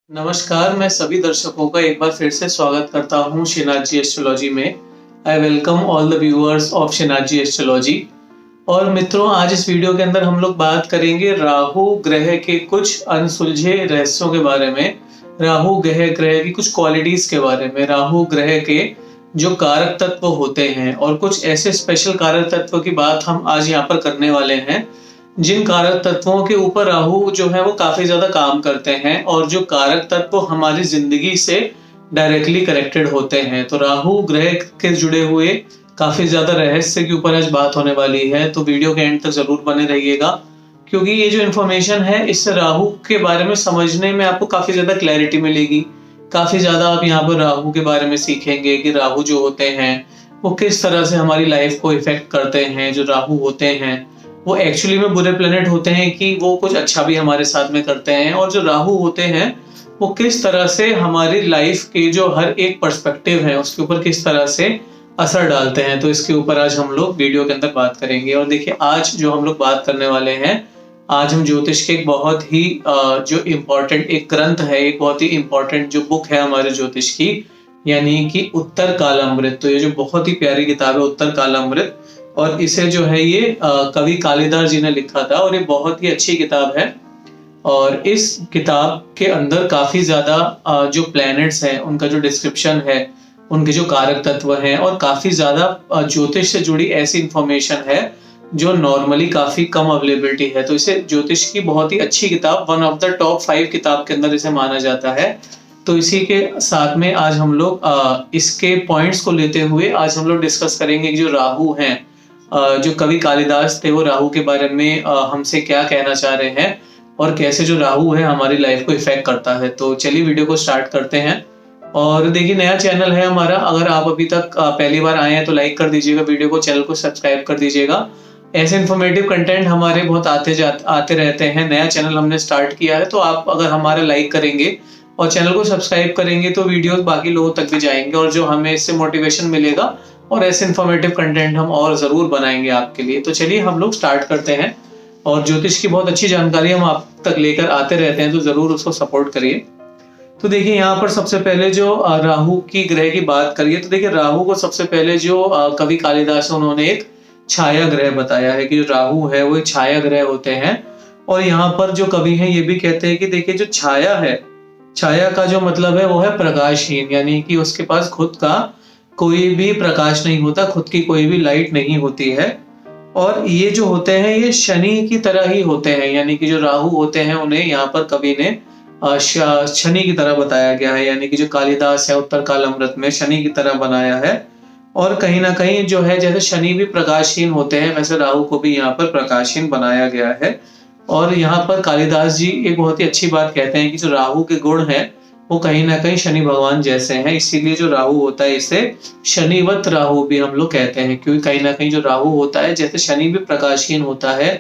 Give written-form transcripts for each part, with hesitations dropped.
नमस्कार, मैं सभी दर्शकों का एक बार फिर से स्वागत करता हूँ श्रीनाथ जी एस्ट्रोलॉजी में। I welcome all the viewers of Shrinath ji astrology. और मित्रों, आज इस वीडियो के अंदर हम लोग बात करेंगे राहु ग्रह के कुछ अनसुलझे रहस्यों के बारे में, राहु ग्रह की कुछ क्वालिटीज के बारे में, राहु ग्रह के जो कारक तत्व होते हैं और कुछ ऐसे स्पेशल कारक तत्व की बात हम आज यहाँ पर करने वाले हैं जिन कारक तत्वों के ऊपर राहु जो है वो काफी ज्यादा काम करते हैं और जो कारक तत्व हमारी जिंदगी से डायरेक्टली कनेक्टेड होते हैं। तो राहु ग्रह के जुड़े हुए काफी ज्यादा रहस्य के ऊपर आज बात होने वाली है, तो वीडियो के एंड तक जरूर बने रहिएगा, क्योंकि ये जो इन्फॉर्मेशन है इससे राहु के बारे में समझने में आपको काफी ज्यादा क्लैरिटी मिलेगी। काफी ज्यादा आप यहाँ पर राहु के बारे में सीखेंगे कि राहु जो होते हैं वो किस तरह से हमारी लाइफ को इफेक्ट करते हैं। जो राहु होते हैं वो एक्चुअली में बुरे प्लेनेट होते हैं कि वो कुछ अच्छा भी हमारे साथ में करते हैं, और जो राहु होते हैं वो किस तरह से हमारी लाइफ के जो हर एक पर्सपेक्टिव है उसके ऊपर किस तरह से असर डालते हैं। तो इसके ऊपर आज हम लोग वीडियो के अंदर बात करेंगे। और देखिए, आज जो हम लोग बात करने वाले हैं, आज हम ज्योतिष के एक बहुत ही जो इम्पोर्टेंट एक ग्रंथ है, एक बहुत ही इम्पोर्टेंट जो बुक है हमारे ज्योतिष की, यानी कि उत्तर कालामृत। तो ये जो बहुत ही प्यारी किताब है उत्तर कालामृत, और इसे जो है ये कवि कालिदास जी ने लिखा था, और ये बहुत ही अच्छी किताब है। और इस किताब के अंदर काफी ज्यादा जो प्लैनेट्स हैं उनका जो डिस्क्रिप्शन है, उनके जो कारक तत्व हैं, और काफी ज्यादा ज्योतिष से जुड़ी ऐसी इंफॉर्मेशन है जो नॉर्मली काफी कम अवेलेबिलिटी है। तो इसे ज्योतिष की बहुत ही अच्छी किताब, वन ऑफ द टॉप 5 किताब के अंदर इसे माना जाता है। तो इसी के साथ में आज हम लोग इसके पॉइंट्स को लेते हुए आज हम लोग डिस्कस करेंगे कि जो राहु हैं, जो कवि कालिदास थे, वो राहु के बारे में हमसे क्या कहना चाह रहे हैं और कैसे जो राहु है हमारी लाइफ को इफेक्ट करता है। तो चलिए वीडियो को स्टार्ट करते हैं। और देखिए, नया चैनल है हमारा, अगर आप अभी तक पहली बार आए हैं तो लाइक कर दीजिएगा वीडियो को, चैनल को सब्सक्राइब कर दीजिएगा। ऐसे इन्फॉर्मेटिव कंटेंट हमारे बहुत आते रहते हैं। नया चैनल हमने स्टार्ट किया है, तो आप अगर हमारा लाइक करेंगे और चैनल को सब्सक्राइब करेंगे तो वीडियो बाकी लोगों तक भी जाएंगे, और जो हमें इससे मोटिवेशन मिलेगा और ऐसे इन्फॉर्मेटिव कंटेंट हम और जरूर बनाएंगे आपके लिए। तो चलिए हम लोग स्टार्ट करते हैं। और ज्योतिष की बहुत अच्छी जानकारी हम आप तक लेकर आते रहते हैं, तो जरूर उसको सपोर्ट करिए। तो देखिए, यहाँ पर सबसे पहले जो राहु की ग्रह की बात करिए, तो देखिए राहु को सबसे पहले जो कवि कालिदास उन्होंने एक छाया ग्रह बताया है कि जो राहु है वो एक छाया ग्रह होते हैं। और यहाँ पर जो कवि है ये भी कहते हैं कि देखिए, जो छाया है, छाया का जो मतलब है वो है प्रकाशहीन, यानी कि उसके पास खुद का कोई भी प्रकाश नहीं होता, खुद की कोई भी लाइट नहीं होती है। और ये जो होते हैं ये शनि की तरह ही होते हैं, यानी कि जो राहु होते हैं उन्हें यहाँ पर कवि ने शनि की तरह बताया गया है, यानी कि जो कालिदास है उत्तर कालामृत में शनि की तरह बनाया है। और कहीं ना कहीं जो है, जैसे शनि भी प्रकाशहीन होते हैं वैसे राहु को भी यहाँ पर प्रकाशहीन बनाया गया है। और यहाँ पर कालिदास जी एक बहुत ही अच्छी बात कहते हैं कि जो राहु के गुण हैं वो कहीं ना कहीं शनि भगवान जैसे हैं, इसीलिए जो राहु होता है इसे शनिवत राहु भी हम लोग कहते हैं, क्योंकि कहीं ना कहीं जो राहु होता है, जैसे शनि भी प्रकाशहीन होता है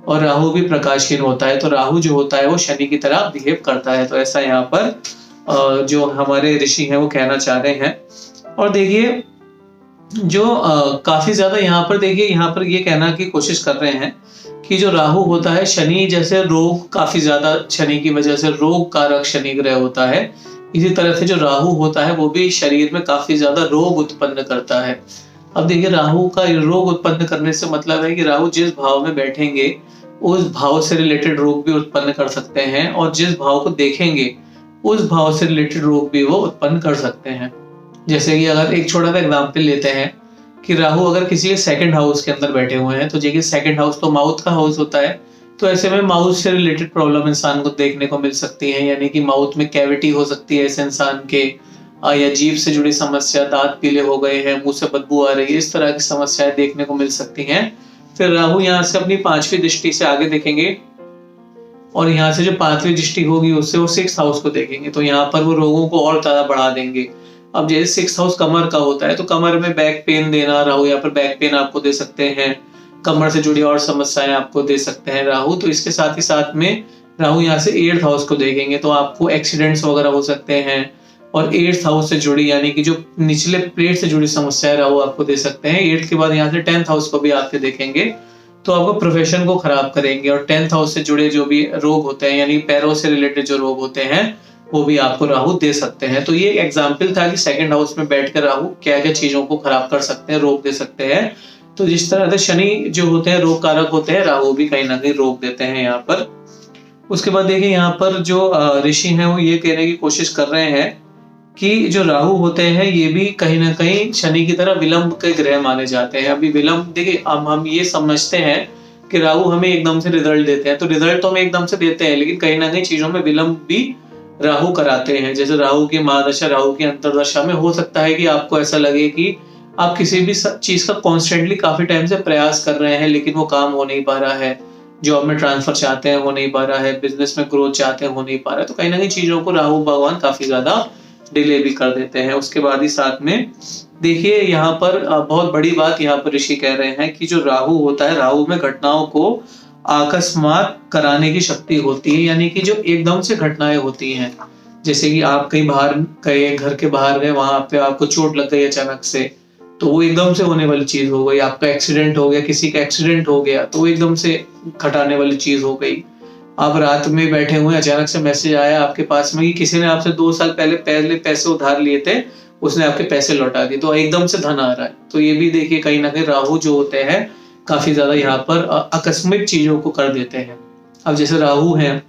और राहु भी प्रकाशहीन होता है, तो राहु जो होता है वो शनि की तरह बिहेव करता है। तो ऐसा यहाँ पर जो हमारे ऋषि हैं वो कहना चाह रहे हैं। और देखिए, जो काफी ज्यादा यहाँ पर देखिए, यहाँ पर ये कहना की कोशिश कर रहे हैं कि जो राहु होता है, शनि जैसे रोग, काफी ज्यादा शनि की वजह से रोग कारक शनि ग्रह होता है, इसी तरह से जो राहु होता है वो भी शरीर में काफी ज्यादा रोग उत्पन्न करता है। अब देखिए, राहु का रोग उत्पन्न करने से मतलब है कि राहु जिस भाव में बैठेंगे उस भाव से रिलेटेड रोग भी उत्पन्न कर सकते हैं, और जिस भाव को देखेंगे उस भाव से रिलेटेड रोग भी वो उत्पन्न कर सकते हैं। जैसे कि अगर एक छोटा सा एग्जाम्पल लेते हैं कि राहु अगर किसी के सेकंड हाउस के अंदर बैठे हुए हैं, तो देखिए सेकंड हाउस तो माउथ का हाउस होता है, तो ऐसे में माउथ से रिलेटेड प्रॉब्लम इंसान को देखने को मिल सकती है, यानी कि माउथ में कैविटी हो सकती है ऐसे इंसान के, या जीभ से जुड़ी समस्या, दांत पीले हो गए हैं, मुंह से बदबू आ रही है, इस तरह की समस्याएं देखने को मिल सकती हैं। फिर राहु यहाँ से अपनी 5वीं दृष्टि से आगे देखेंगे, और यहाँ से जो 5वीं दृष्टि होगी उससे वो 6th हाउस को देखेंगे, तो यहाँ पर वो रोगों को और ज्यादा बढ़ा देंगे। अब जैसे 6th हाउस कमर का होता है, तो कमर में बैक पेन देना, राहु यहाँ पर बैक पेन आपको दे सकते हैं, कमर से जुड़ी और समस्याएं आपको दे सकते हैं राहु। तो इसके साथ ही साथ में राहु यहाँ से 8th हाउस को देखेंगे, तो आपको एक्सीडेंट्स वगैरह हो सकते हैं, और 8th हाउस से जुड़ी, यानी कि जो निचले प्लेट से जुड़ी समस्याएं राहु आपको दे सकते हैं। 8th के बाद यहाँ से 10th हाउस को भी आपके देखेंगे, तो आपको प्रोफेशन को खराब करेंगे। और 10th हाउस से जुड़े जो भी रोग होते हैं, यानी पैरों से रिलेटेड जो रोग होते हैं, वो भी आपको राहु दे सकते हैं। तो ये एग्जाम्पल था कि सेकंड हाउस में बैठ कर राहु क्या क्या चीजों को खराब कर सकते हैं, रोक दे सकते हैं। तो जिस तरह से शनि जो होते हैं रोग कारक होते हैं, राहु भी कहीं ना कहीं रोक देते हैं यहाँ पर। उसके बाद देखिए यहाँ पर जो ऋषि हैं वो ये कहने की कोशिश कर रहे हैं कि जो राहु होते हैं ये भी कहीं ना कहीं शनि की तरह विलंब के ग्रह माने जाते हैं। अभी विलंब देखिए, अब हम ये समझते हैं कि राहु हमें एकदम से रिजल्ट देते हैं, तो रिजल्ट तो हमें एकदम से देते हैं, लेकिन कहीं ना कहीं चीजों में विलंब भी राहु कराते हैं। जैसे राहु की महादशा, राहु की अंतरदशा में हो सकता है कि आपको ऐसा लगे कि आप किसी भी चीज का कॉन्स्टेंटली काफी टाइम से प्रयास कर रहे हैं, लेकिन वो काम हो नहीं पा रहा है। जॉब में ट्रांसफर चाहते हैं, हो नहीं पा रहा है। बिजनेस में ग्रोथ चाहते हैं, हो नहीं पा रहा है। तो कहीं ना कहीं चीजों को राहु भगवान काफी ज्यादा डिले भी कर देते हैं। उसके बाद ही साथ में देखिए यहाँ पर बहुत बड़ी बात यहाँ पर ऋषि कह रहे हैं कि जो राहु होता है, राहु में घटनाओं को अकस्मात कराने की शक्ति होती है। यानी कि जो एकदम से घटनाएं होती हैं, जैसे कि आप कहीं बाहर गए, घर के बाहर गए, वहां पे आपको चोट लग गई अचानक से, तो वो एकदम से होने वाली चीज हो गई। आपका एक्सीडेंट हो गया, किसी का एक्सीडेंट हो गया, तो वो एकदम से घटाने वाली चीज हो गई। आप रात में बैठे हुए, अचानक से मैसेज आया आपके पास में कि किसी ने आपसे 2 साल पहले पैसे उधार लिए थे, उसने आपके पैसे लौटा दिए, तो एकदम से धन आ रहा है। तो ये भी देखिए कहीं ना कहीं राहु जो होते हैं काफी ज्यादा यहाँ पर आकस्मिक चीजों को कर देते हैं। अब जैसे राहु है,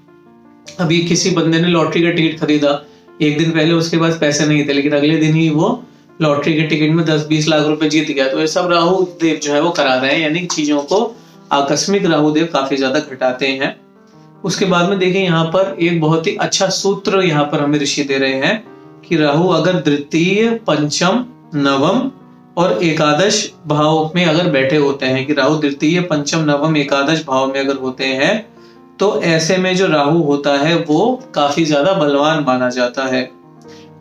अभी किसी बंदे ने लॉटरी का टिकट खरीदा, एक दिन पहले उसके पास पैसे नहीं थे, लेकिन अगले दिन ही वो लॉटरी के टिकट में 10-20 लाख रुपए जीत गया। तो ये सब राहु देव जो है वो करा रहे हैं, यानी चीजों को आकस्मिक राहु देव काफी ज्यादा घटाते हैं। उसके बाद में देखिए यहाँ पर एक बहुत ही अच्छा सूत्र यहाँ पर हमें ऋषि दे रहे हैं कि राहु अगर द्वितीय, पंचम, नवम और एकादश भाव में अगर बैठे होते हैं, कि राहु द्वितीय, पंचम, नवम, एकादश भाव में अगर होते हैं, तो ऐसे में जो राहु होता है वो काफी ज्यादा बलवान माना जाता है।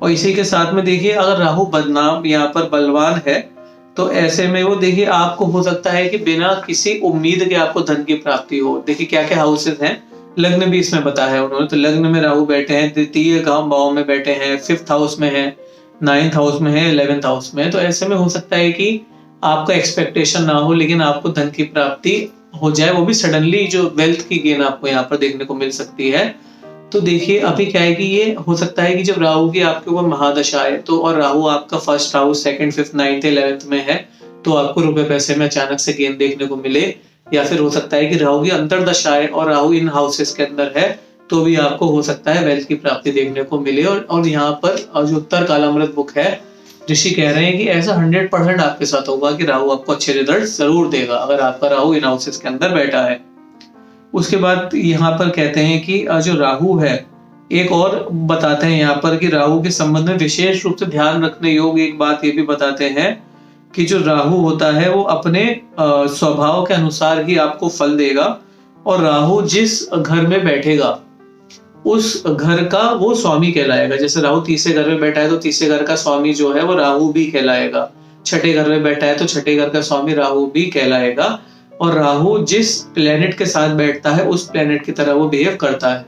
और इसी के साथ में देखिए अगर राहु बदनाम यहाँ पर बलवान है, तो ऐसे में वो देखिए आपको हो सकता है कि बिना किसी उम्मीद के आपको धन की प्राप्ति हो। देखिए क्या क्या हाउसेस हैं, लग्न भी इसमें बताया है उन्होंने। तो लग्न में राहु बैठे हैं, द्वितीय भाव में बैठे हैं, 5th हाउस में है, 9th हाउस में है, 11th हाउस में है। तो ऐसे में हो सकता है कि आपका एक्सपेक्टेशन ना हो, लेकिन आपको धन की प्राप्ति हो जाए, वो भी सडनली, जो वेल्थ की गेन आपको यहाँ पर देखने को मिल सकती है। तो देखिए अभी क्या है कि ये हो सकता है कि जब राहु की आपके ऊपर महादशा आए, तो और राहु आपका 1st house, 2nd, 5th, 9th, 11th में है, तो आपको रुपए पैसे में अचानक से गेन देखने को मिले। या फिर हो सकता है कि राहु की अंतरदशा है और राहु इन हाउसेस के अंदर है, तो भी आपको हो सकता है वेल्थ की प्राप्ति देखने को मिले। और यहाँ पर जो उत्तर कालामृत बुक है, ऋषि कह रहे हैं कि ऐसा 100% आपके साथ होगा कि राहु आपको अच्छे रिजल्ट जरूर देगा अगर आपका राहु इन हाउसेस के अंदर बैठा है। उसके बाद यहाँ पर कहते हैं कि जो राहु है, एक और बताते हैं यहाँ पर कि राहु के संबंध में विशेष रूप से ध्यान रखने योग्य एक बात ये भी बताते हैं कि जो राहु होता है वो अपने स्वभाव के अनुसार ही आपको फल देगा। और राहु जिस घर में बैठेगा उस घर का वो स्वामी कहलाएगा। जैसे राहु तीसरे घर में बैठा है, तो तीसरे घर का स्वामी जो है वो राहु भी कहलाएगा। छठे घर में बैठा है, तो छठे घर का स्वामी राहु भी कहलाएगा। और राहु जिस प्लेनेट के साथ बैठता है उस प्लेनेट की तरह वो बिहेव करता है।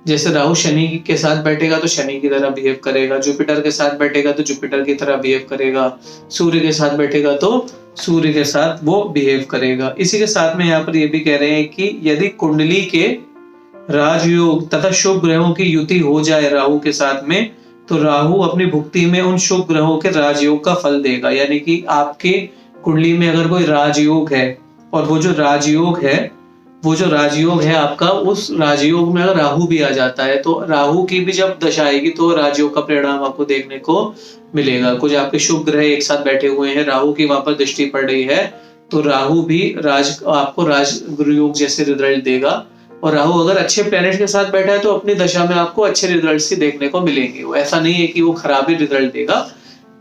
जैसे राहु शनि के साथ बैठेगा तो शनि की तरह बिहेव करेगा, जुपिटर के साथ बैठेगा तो जुपिटर की तरह बिहेव करेगा, सूर्य के साथ बैठेगा तो सूर्य के साथ वो बिहेव करेगा। इसी के साथ में यहाँ पर ये भी कह रहे हैं कि यदि कुंडली के राजयोग तथा शुभ ग्रहों की युति हो जाए राहु के साथ में, तो राहु अपनी भुक्ति में उन शुभ ग्रहों के राजयोग का फल देगा। यानी कि आपके कुंडली में अगर कोई राजयोग है, और वो जो राजयोग है आपका, उस राजयोग में अगर राहु भी आ जाता है, तो राहु की भी जब दशा आएगी तो राजयोग का परिणाम आपको देखने को मिलेगा। कुछ आपके शुभ ग्रह एक साथ बैठे हुए हैं, राहु की वहां पर दृष्टि पड़ रही है, तो राहु भी आपको राजयोग जैसे रिजल्ट देगा। और राहु अगर अच्छे प्लैनेट के साथ बैठा है तो अपनी दशा में आपको अच्छे रिजल्ट्स ही देखने को मिलेंगे। वो ऐसा नहीं है कि वो खराब ही रिजल्ट देगा।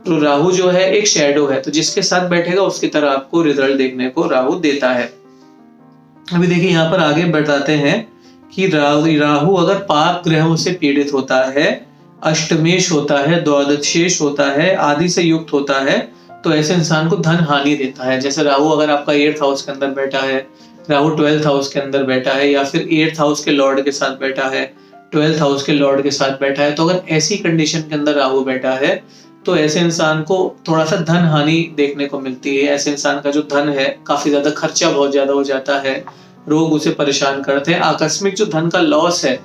तो राहु जो है एक शैडो है, तो जिसके साथ बैठेगा उसकी तरह आपको रिजल्ट देखने को राहु देता है। अभी देखिए यहाँ पर आगे बताते हैं कि राहु अगर पाप ग्रहों से पीड़ित होता है, अष्टमेश होता है, द्वादशेश होता है, आदि से युक्त होता है, तो ऐसे इंसान को धन हानि देता है। जैसे राहु अगर आपका 8th हाउस के अंदर बैठा है, राहु 12th हाउस के अंदर बैठा है, या फिर 8th हाउस के लॉर्ड के साथ बैठा है, 12th हाउस के लॉर्ड के साथ बैठा है, तो अगर ऐसी कंडीशन के अंदर राहु बैठा है, तो ऐसे इंसान को थोड़ा सा धन हानि देखने को मिलती है। ऐसे इंसान का जो धन है काफी ज्यादा खर्चा बहुत ज्यादा हो जाता है, रोग उसे परेशान करते हैं। आकस्मिक जो धन का लॉस है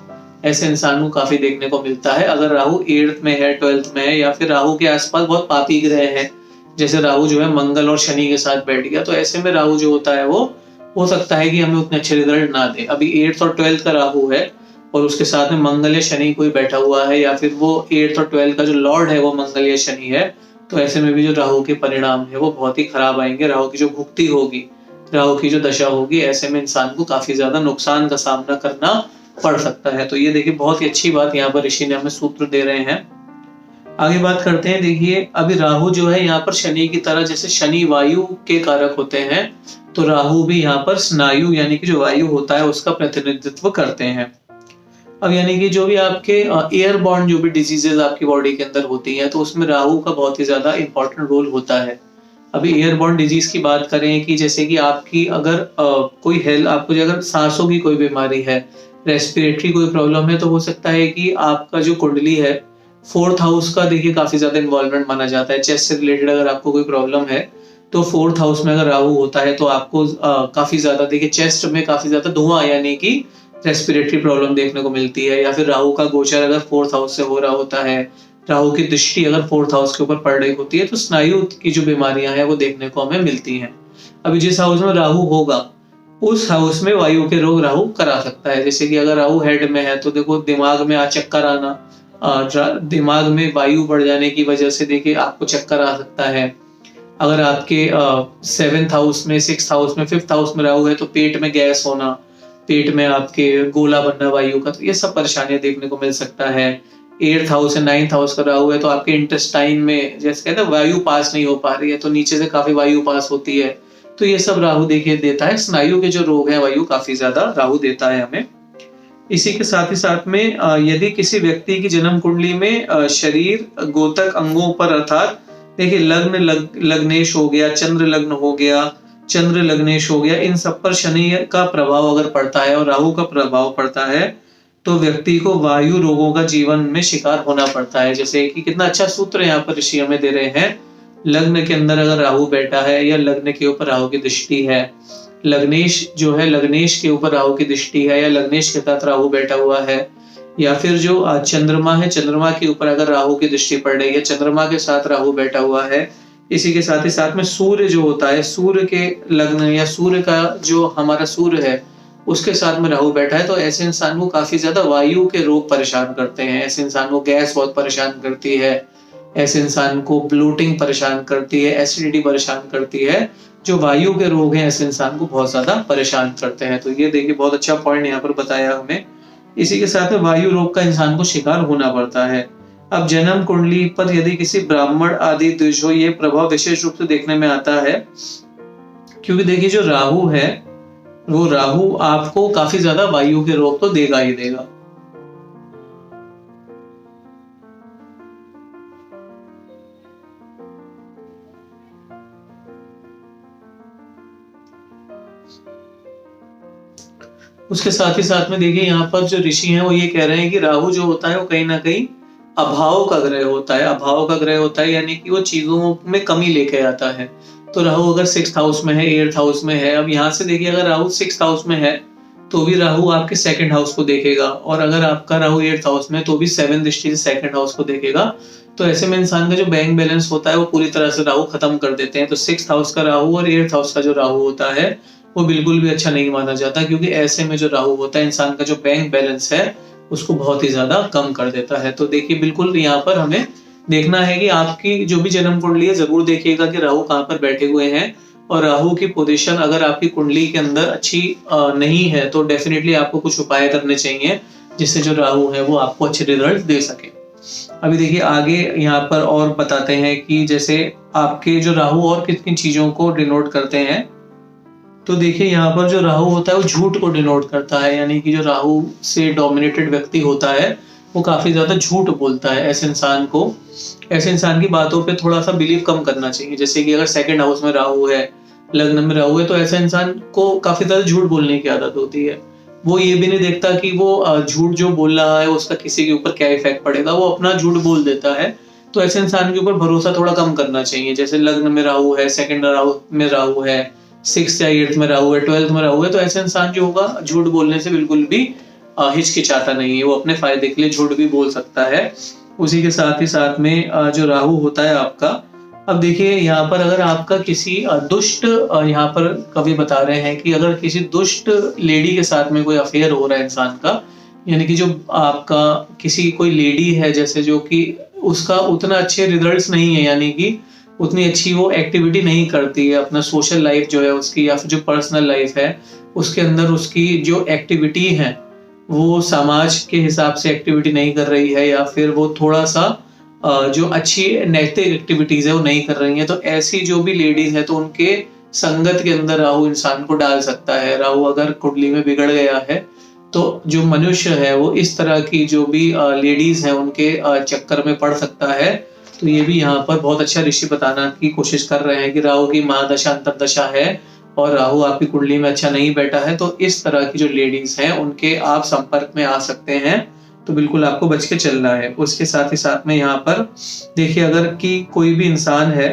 ऐसे इंसान को काफी देखने को मिलता है। अगर राहु 8th में है, 12th में है, या फिर राहु के आसपास बहुत पापी ग्रह है, जैसे राहु जो है मंगल और शनि के साथ बैठ गया, तो ऐसे में राहु जो होता है वो हो सकता है कि हमें उतने अच्छे रिजल्ट ना दे। अभी 8th और 12th का राहु है और उसके साथ में मंगल या शनि कोई बैठा हुआ है, या फिर वो 8th और 12th का जो लॉर्ड है वो मंगल या शनि है, तो ऐसे में भी जो राहु के परिणाम है वो बहुत ही खराब आएंगे। राहु की जो भुक्ति होगी, राहु की जो दशा होगी, ऐसे में इंसान को काफी ज्यादा नुकसान का सामना करना पड़ सकता है। तो ये देखिए बहुत ही अच्छी बात यहाँ पर ऋषि ने हमें सूत्र दे रहे हैं। आगे बात करते हैं। देखिए अभी राहु जो है यहाँ पर शनि की तरह, जैसे शनि वायु के कारक होते हैं, तो राहु भी यहाँ पर स्नायु यानी कि जो वायु होता है उसका प्रतिनिधित्व करते हैं। अब यानी कि जो भी आपके एयरबॉर्न जो भी डिजीजेज आपकी बॉडी के अंदर होती हैं, तो उसमें राहु का बहुत ही ज्यादा इंपॉर्टेंट रोल होता है। अभी एयरबॉर्न डिजीज की बात करें कि जैसे कि आपकी अगर कोई हेल्थ, आपको अगर सांसों की कोई बीमारी है, रेस्पिरेटरी कोई प्रॉब्लम है, तो हो सकता है कि आपका जो कुंडली है 4th हाउस का देखिए काफी ज्यादा इन्वॉल्वमेंट माना जाता है। चेस्ट से रिलेटेड अगर आपको कोई प्रॉब्लम है तो 4th हाउस में अगर राहु होता है तो आपको काफी ज्यादा देखिए चेस्ट में काफी ज्यादा धुआं यानी कि रेस्पिरेटरी प्रॉब्लम देखने को मिलती है। या फिर राहु का गोचर अगर 4th हाउस से हो रहा होता है, राहु की दृष्टि अगर 4th हाउस के ऊपर पड़ रही होती है, तो स्नायु की जो बीमारियां हैं वो देखने को हमें मिलती हैं। अभी जिस हाउस में राहु होगा उस हाउस में वायु के रोग राहु करा सकता है। जैसे कि अगर राहु हेड में है तो देखो दिमाग में चक्कर आना, दिमाग में वायु बढ़ जाने की वजह से देखिए आपको चक्कर आ सकता है। अगर आपके 7th हाउस में, 6th हाउस में, 5th हाउस में राहु है तो पेट में गैस होना, पेट में आपके गोला बनना वायु का, तो ये सब परेशानियां देखने को मिल सकता है। 8th हाउस या 9th हाउस का राहु है तो आपके इंटेस्टाइन में जैसे कहते हैं वायु पास नहीं हो पा रही है, तो नीचे से काफी वायु पास होती है, तो ये सब राहु देखिए देता है। स्नायु के जो रोग है वायु काफी ज्यादा राहु देता है हमें। इसी के साथ ही साथ में यदि किसी व्यक्ति की जन्म कुंडली में शरीर गोतक अंगों पर अर्थात देखिए लग्नेश हो गया, चंद्र लग्न हो गया, चंद्र लग्नेश हो गया, इन सब पर शनि का प्रभाव अगर पड़ता है और राहु का प्रभाव पड़ता है तो व्यक्ति को वायु रोगों का जीवन में शिकार होना पड़ता है। जैसे कि कितना अच्छा सूत्र यहाँ पर ऋषि हमें दे रहे हैं। लग्न के अंदर अगर राहु बैठा है या लग्न के ऊपर राहु की दृष्टि है, लग्नेश जो है लग्नेश के ऊपर राहु की दृष्टि है या लग्नेश के साथ राहु बैठा हुआ है, या फिर जो चंद्रमा है, चंद्रमा के ऊपर अगर राहु की दृष्टि पड़ रही है, चंद्रमा के साथ राहु बैठा हुआ है, इसी के साथ ही साथ में सूर्य जो होता है, सूर्य के लग्न या सूर्य का जो हमारा सूर्य है उसके साथ में राहु बैठा है, तो ऐसे इंसान को काफी ज्यादा वायु के रोग परेशान करते हैं। ऐसे इंसान को गैस बहुत परेशान करती है, ऐसे इंसान को ब्लोटिंग परेशान करती है, एसिडिटी परेशान करती है। जो वायु के रोग हैं ऐसे इंसान को बहुत ज्यादा परेशान करते हैं। तो ये देखिए बहुत अच्छा पॉइंट यहाँ पर बताया हमें। इसी के साथ में वायु रोग का इंसान को शिकार होना पड़ता है। अब जन्म कुंडली पर यदि किसी ब्राह्मण आदि द्विज हो, ये प्रभाव विशेष रूप से देखने में आता है, क्योंकि देखिए जो राहु है वो राहु आपको काफी ज्यादा वायु के रोग तो देगा ही देगा। उसके साथ ही साथ में देखिए यहाँ पर जो ऋषि हैं वो ये कह रहे हैं कि राहु जो होता है वो कहीं ना कहीं अभाव का ग्रह होता है। अभाव का ग्रह होता है यानी कि वो चीजों में कमी लेके आता है। तो राहु अगर 6th हाउस में है, 8th हाउस में है, अब यहाँ से देखिए अगर राहु 6th हाउस में है तो भी राहु आपके 2nd हाउस को देखेगा, और अगर आपका राहु 8th हाउस में तो भी 7 दृष्टि से 2nd हाउस को देखेगा। तो ऐसे में इंसान का जो बैंक बैलेंस होता है वो पूरी तरह से राहु खत्म कर देते हैं। तो 6th हाउस का राहु और 8th हाउस का जो राहु होता है वो बिल्कुल भी अच्छा नहीं माना जाता, क्योंकि ऐसे में जो राहु होता है इंसान का जो बैंक बैलेंस है उसको बहुत ही ज्यादा कम कर देता है। तो देखिए बिल्कुल यहाँ पर हमें देखना है कि आपकी जो भी जन्म कुंडली है जरूर देखिएगा कि राहु कहाँ पर बैठे हुए हैं, और राहु की पोजीशन अगर आपकी कुंडली के अंदर अच्छी नहीं है तो डेफिनेटली आपको कुछ उपाय करने चाहिए जिससे जो राहु है वो आपको अच्छे रिजल्ट दे सके। अभी देखिए आगे यहाँ पर और बताते हैं कि जैसे आपके जो राहु और किन किन चीजों को डिनोट करते हैं। तो देखिए यहाँ पर जो राहु होता है वो झूठ को डिनोट करता है, यानी कि जो राहु से डोमिनेटेड व्यक्ति होता है वो काफी ज्यादा झूठ बोलता है। ऐसे इंसान की बातों पे थोड़ा सा बिलीव कम करना चाहिए। जैसे कि अगर 2nd हाउस में राहु है, लग्न में राहु है, तो ऐसे इंसान को काफी ज्यादा झूठ बोलने की आदत होती है। वो ये भी नहीं देखता कि वो झूठ जो बोल रहा है उसका किसी के ऊपर क्या इफेक्ट पड़ेगा, वो अपना झूठ बोल देता है। तो ऐसे इंसान के ऊपर भरोसा थोड़ा कम करना चाहिए। जैसे लग्न में राहु है, 2nd में राहु है, 6th या 8th में राहु है, 12th में राहु है, तो ऐसे इंसान जो होगा झूठ बोलने से बिल्कुल भी हिचकिचाता नहीं है, वो अपने फायदे के लिए झूठ भी बोल सकता है। उसी के साथ ही साथ में जो राहु होता है आपका, अब देखिए यहाँ पर अगर आपका किसी दुष्ट, यहाँ पर कवि बता रहे हैं कि अगर किसी दुष्ट लेडी के साथ में कोई अफेयर हो रहा है इंसान का, यानी कि जो आपका किसी कोई लेडी है जैसे, जो कि उसका उतना अच्छे रिजल्ट्स नहीं है, यानी कि उतनी अच्छी वो एक्टिविटी नहीं करती है, अपना सोशल लाइफ जो है उसकी या फिर जो पर्सनल लाइफ है उसके अंदर उसकी जो एक्टिविटी है वो समाज के हिसाब से एक्टिविटी नहीं कर रही है, या फिर वो थोड़ा सा जो अच्छी नैतिक एक्टिविटीज है वो नहीं कर रही है, तो ऐसी जो भी लेडीज है तो उनके संगत के अंदर राहु इंसान को डाल सकता है। राहु अगर कुंडली में बिगड़ गया है तो जो मनुष्य है वो इस तरह की जो भी लेडीज है उनके चक्कर में पड़ सकता है। तो ये भी यहाँ पर बहुत अच्छा ऋषि बताना की कोशिश कर रहे हैं कि राहु की महादशा अंतरदशा है और राहु आपकी कुंडली में अच्छा नहीं बैठा है, तो इस तरह की जो लेडीज हैं उनके आप संपर्क में आ सकते हैं, तो बिल्कुल आपको बच के चलना है। उसके साथ ही साथ में यहाँ पर देखिए अगर कि कोई भी इंसान है,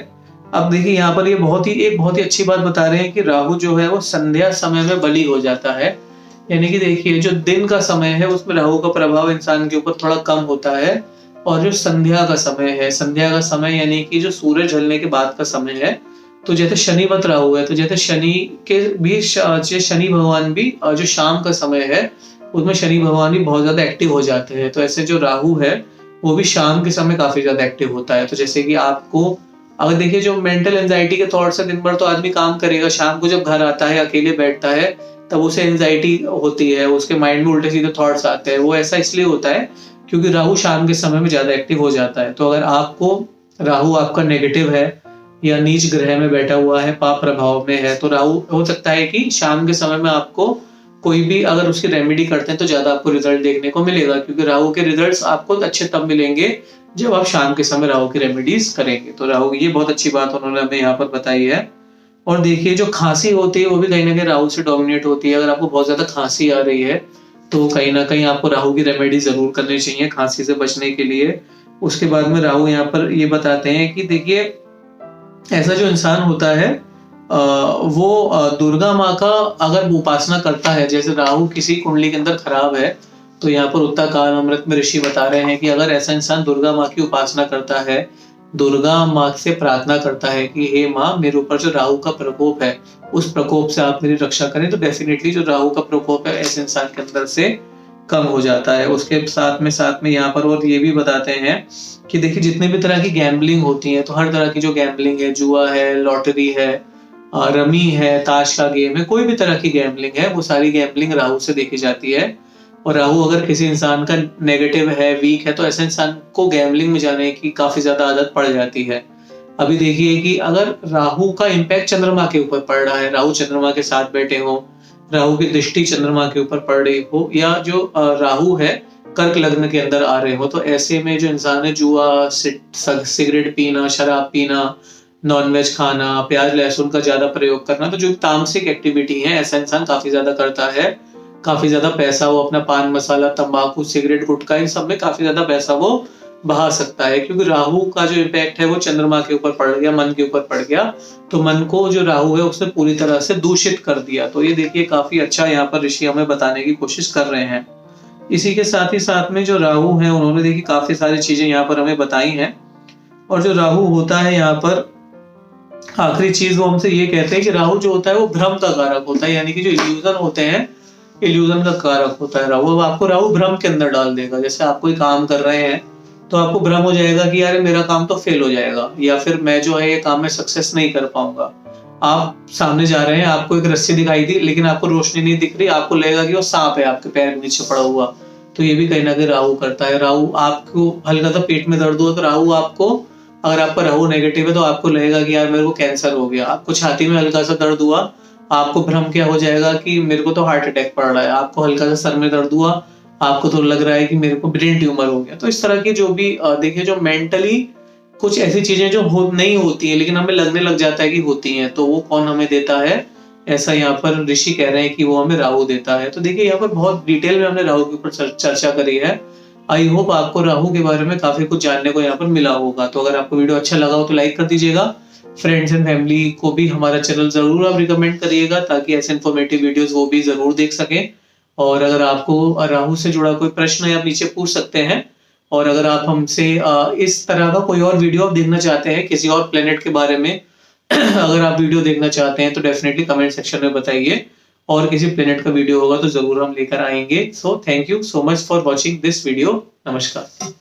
अब देखिए यहाँ पर ये एक बहुत ही अच्छी बात बता रहे हैं कि राहु जो है वो संध्या समय में बली हो जाता है, यानी कि देखिए जो दिन का समय है उसमें राहु का प्रभाव इंसान के ऊपर थोड़ा कम होता है, और जो संध्या का समय है, संध्या का समय यानी कि जो सूरज ढलने के बाद का समय है, तो जैसे शनिवत राहु है, तो जैसे शनि के भी शनि भगवान भी जो शाम का समय है उसमें शनि भगवान भी बहुत ज्यादा एक्टिव हो जाते हैं, तो ऐसे जो राहु है वो भी शाम के समय काफी ज्यादा एक्टिव होता है। तो जैसे कि आपको अगर देखिए जो मेंटल एंजाइटी के थॉट से दिन भर तो आदमी काम करेगा, शाम को जब घर आता है अकेले बैठता है तब उसे एंजाइटी होती है, उसके माइंड में उल्टे सीधे थॉट्स आते हैं। वो ऐसा इसलिए होता है क्योंकि राहु शाम के समय में ज्यादा एक्टिव हो जाता है। तो अगर आपको राहु आपका नेगेटिव है या नीच ग्रह में बैठा हुआ है, पाप प्रभाव में है, तो राहु हो सकता है कि शाम के समय में आपको कोई भी अगर उसकी रेमेडी करते हैं तो ज्यादा आपको रिजल्ट देखने को मिलेगा, क्योंकि राहु के रिजल्ट्स आपको अच्छे तब मिलेंगे जब आप शाम के समय राहु की रेमेडीज करेंगे। तो राहु ये बहुत अच्छी बात उन्होंने हमें यहाँ पर बताई है। और देखिए जो खांसी होती है वो भी कहीं ना कहीं राहु से डोमिनेट होती है। अगर आपको बहुत ज्यादा खांसी आ रही है तो कहीं ना कहीं आपको राहु की रेमेडी जरूर करनी चाहिए खांसी से बचने के लिए। उसके बाद में राहु यहाँ पर ये बताते हैं कि देखिए ऐसा जो इंसान होता है वो दुर्गा माँ का अगर उपासना करता है, जैसे राहु किसी कुंडली के अंदर खराब है तो यहाँ पर उत्तर काल अमृत में ऋषि बता रहे हैं कि अगर ऐसा इंसान दुर्गा माँ की उपासना करता है, दुर्गा माँ से प्रार्थना करता है कि हे माँ मेरे ऊपर जो राहु का प्रकोप है उस प्रकोप से आप मेरी रक्षा करें, तो डेफिनेटली जो राहु का प्रकोप है ऐसे इंसान के अंदर से कम हो जाता है। उसके साथ में यहाँ पर और ये भी बताते हैं कि देखिए जितने भी तरह की गैम्बलिंग होती है, तो हर तरह की जो गैम्बलिंग है, जुआ है, लॉटरी है, रमी है, ताश का गेम है, कोई भी तरह की गैम्बलिंग है, वो सारी गैम्बलिंग राहु से देखी जाती है। और राहु अगर किसी इंसान का नेगेटिव है, वीक है, तो ऐसे इंसान को गैम्बलिंग में जाने की काफी ज्यादा आदत पड़ जाती है। अभी देखिए कि अगर राहु का इम्पैक्ट चंद्रमा के ऊपर पड़ रहा है, राहु चंद्रमा के साथ बैठे हो, राहु की दृष्टि चंद्रमा के ऊपर पड़ रही हो, या जो राहु है कर्क लग्न के अंदर आ रहे हो, तो ऐसे में जो इंसान है जुआ, सिगरेट पीना, शराब पीना, नॉनवेज खाना, प्याज लहसुन का ज्यादा प्रयोग करना, तो जो तामसिक एक्टिविटी है ऐसा इंसान काफी ज्यादा करता है। काफी ज्यादा पैसा वो अपना पान मसाला, तंबाकू, सिगरेट, गुटखा, इन सब में काफी ज्यादा पैसा वो बहा सकता है, क्योंकि राहु का जो इम्पैक्ट है वो चंद्रमा के ऊपर पड़ गया, मन के ऊपर पड़ गया, तो मन को जो राहु है उसने पूरी तरह से दूषित कर दिया। तो ये देखिए काफी अच्छा यहाँ पर ऋषि हमें बताने की कोशिश कर रहे हैं। इसी के साथ ही साथ में जो राहु है उन्होंने देखिए काफी सारी चीजें यहाँ पर हमें बताई हैं। और जो राहु होता है यहाँ पर आखिरी चीज वो हमसे ये कहते हैं कि राहु जो होता है वो भ्रम का कारक होता है, यानी कि जो इल्यूजन होते हैं, इल्यूजन का कारक होता है राहु। अब आपको राहु भ्रम के अंदर डाल देगा। जैसे आप कोई काम कर रहे हैं तो आपको भ्रम हो जाएगा कि यार मेरा काम तो फेल हो जाएगा, या फिर मैं जो है ये काम में सक्सेस नहीं कर पाऊंगा। आप सामने जा रहे हैं, आपको एक रस्सी दिखाई दी लेकिन आपको रोशनी नहीं दिख रही, आपको लगेगा कि वो सांप है आपके पैर के नीचे पड़ा हुआ। तो ये भी कहीं ना कहीं राहु करता है। राहु आपको हल्का सा पेट में दर्द हुआ तो राहु आपको, अगर आपका राहु नेगेटिव है तो आपको लगेगा कि यार मेरे को कैंसर हो गया। आपको छाती में हल्का सा दर्द हुआ, आपको भ्रम क्या हो जाएगा कि मेरे को तो हार्ट अटैक पड़ रहा है। आपको हल्का सा सर में दर्द हुआ, आपको तो लग रहा है कि मेरे को ब्रेन ट्यूमर हो गया। तो इस तरह की जो भी देखिए जो मेंटली कुछ ऐसी चीजें जो नहीं होती है लेकिन हमें लगने लग जाता है कि होती हैं, तो वो कौन हमें देता है, ऐसा यहाँ पर ऋषि कह रहे हैं कि वो हमें राहु देता है। तो देखिए यहाँ पर बहुत डिटेल में हमने राहु के ऊपर चर्चा करी है। आई होप आपको राहु के बारे में काफी कुछ जानने को यहाँ पर मिला होगा। तो अगर आपको वीडियो अच्छा लगा हो तो लाइक कर दीजिएगा, फ्रेंड्स एंड फैमिली को भी हमारा चैनल जरूर आप रिकमेंड करिएगा ताकि ऐसे इन्फॉर्मेटिव वीडियोस वो भी जरूर देख सकें। और अगर आपको राहु से जुड़ा कोई प्रश्न है आप नीचे पूछ सकते हैं। और अगर आप हमसे इस तरह का कोई और वीडियो आप देखना चाहते हैं किसी और प्लेनेट के बारे में अगर आप वीडियो देखना चाहते हैं तो डेफिनेटली कमेंट सेक्शन में बताइए, और किसी प्लेनेट का वीडियो होगा तो जरूर हम लेकर आएंगे। So thank you so much for watching this video. नमस्कार।